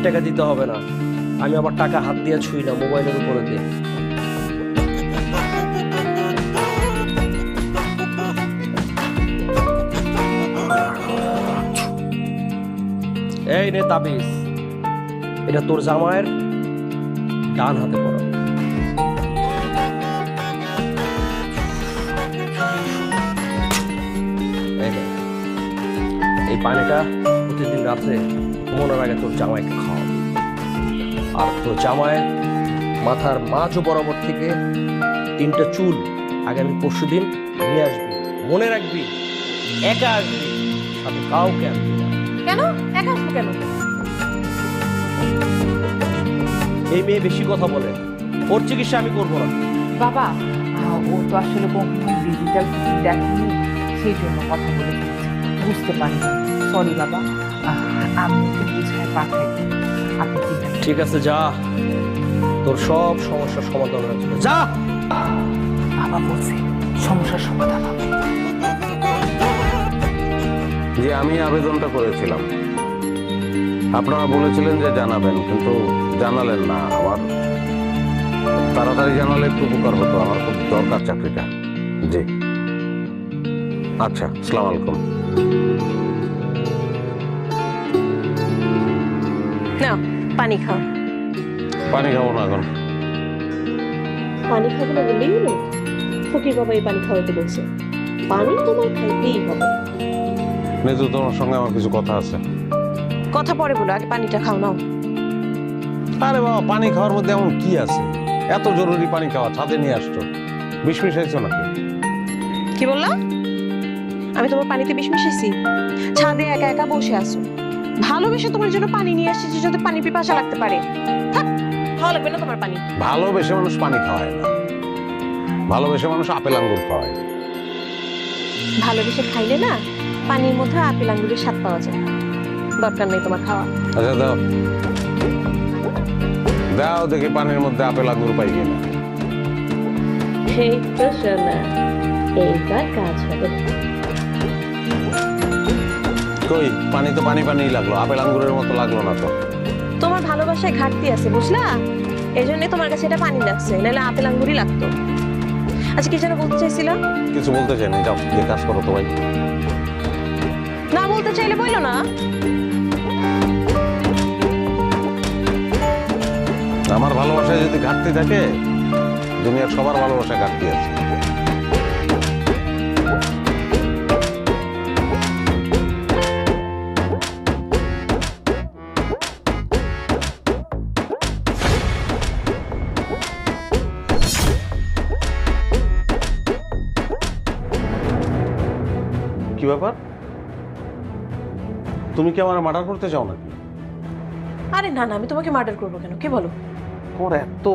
টাকা দিতে হবে না, আমি আবার টাকা হাত দিয়ে ছুঁই না, মোবাইলের উপরে দিয়ে। এই নে তাবিজ, এটা তোর জামাইয়ের ডান হাতে পড়া। এই পানিটা প্রতিদিন রাত্রে ঘুমানোর আগে তোর জামাইকে খাওয়াবি, আর তোর জামাইয়ের মাথার মাঝ বরাবর থেকে 3টা চুল আগামী পরশুদিন নিয়ে আসবি। মনে রাখবি, একা আসবি, সাথে কাউকে আনবি না। কেন একা আসবো কেন? এই মেয়ে বেশি কথা বলে, ওর চিকিৎসা আমি করবো না। বাবা, ও তো আসলে কখনোই ডিজিটাল কিছু দেখেনি, সেই জন্য কথা বলে ফেলেছে, বুঝতে পারিনি। সরি বাবা, আমি একটু বুঝায় পাঠাই। আপনি ঠিক আছে, যা, তোর সব সমস্যার সমাধান হয়েছে, যা। বাবা বলছে সমস্যার সমাধান হবে। যে আমি আবেদনটা করেছিলাম, আপনারা বলেছিলেন যে জানাবেন, কিন্তু জানালেন না। আমার তাড়াতাড়ি জানালে একটু উপকার হতো, আমার খুব দরকার চাকরিটা। জি আচ্ছা, আসসালামু আলাইকুম। না, পানি খাও। পানি খাবো না এখন। পানি খাবো না বললেই হলো? ফকির বাবা এই পানি খাওয়াতে বলছে, পানি তোমার খাইতেই হবে। নেতু, তোমার সঙ্গে আমার কিছু কথা আছে। কথা পরে বলো, আগে পানিটা খাও। নাও। আরে বাবা, পানি খাওয়ার মধ্যে এমন কি আছে? এত জরুরি পানি খাওয়া, ছাদে নিয়ে আসছো, বিষ মিশাইছো নাকি? কি বললা? আমি তোমার পানিতে বিষ মিশাইছি? ছাদে একা একা বসে আছো, ভালোবেসে তোমার জন্য পানি নিয়ে আসছি, যাতে পানি পিপাসা লাগতে পারে। থাক, খাওয়া লাগবে না তোমার পানি। ভালোবেসে মানুষ পানি খাওয়ায় না, ভালোবেসে মানুষ আপেল আঙ্গুর খাওয়ায়। ভালোবেসে খাইলে না পানির মধ্যে আপেল আঙ্গুরের স্বাদ পাওয়া যায়। দরকার নেই তোমার খাওয়া। আচ্ছা দাও, দাও দেখি পানির মধ্যে আপেল আঙ্গুর পাই কিনা। এই তো শোনা, এইবার কাজ হবে। কই, পানি তো পানি পানি লাগলো, আপেল আঙ্গুরের মতো লাগলো না তো। তোমার ভালোবাসায় ঘাটতি আছে, বুঝলা? এই জন্য তোমার কাছে এটা পানি লাগছে, নাহলে আপেল আঙ্গুরই লাগতো। আচ্ছা, কি যেন বলতে চাইছিলাম? কিছু বলতে চাই না, যাও যে কাজ করো তো ভাই। না বলতে চাইলে বললো না। আমার ভালোবাসায় যদি ঘাটতি থাকে, দুনিয়ার সবার ভালোবাসায় ঘাটতি আছে। কি ব্যাপার? তুমি কি আমার মার্ডার করতে চাও নাকি? আরে না না, আমি তোমাকে মার্ডার করবো কেন? কে বলো? তোমার এত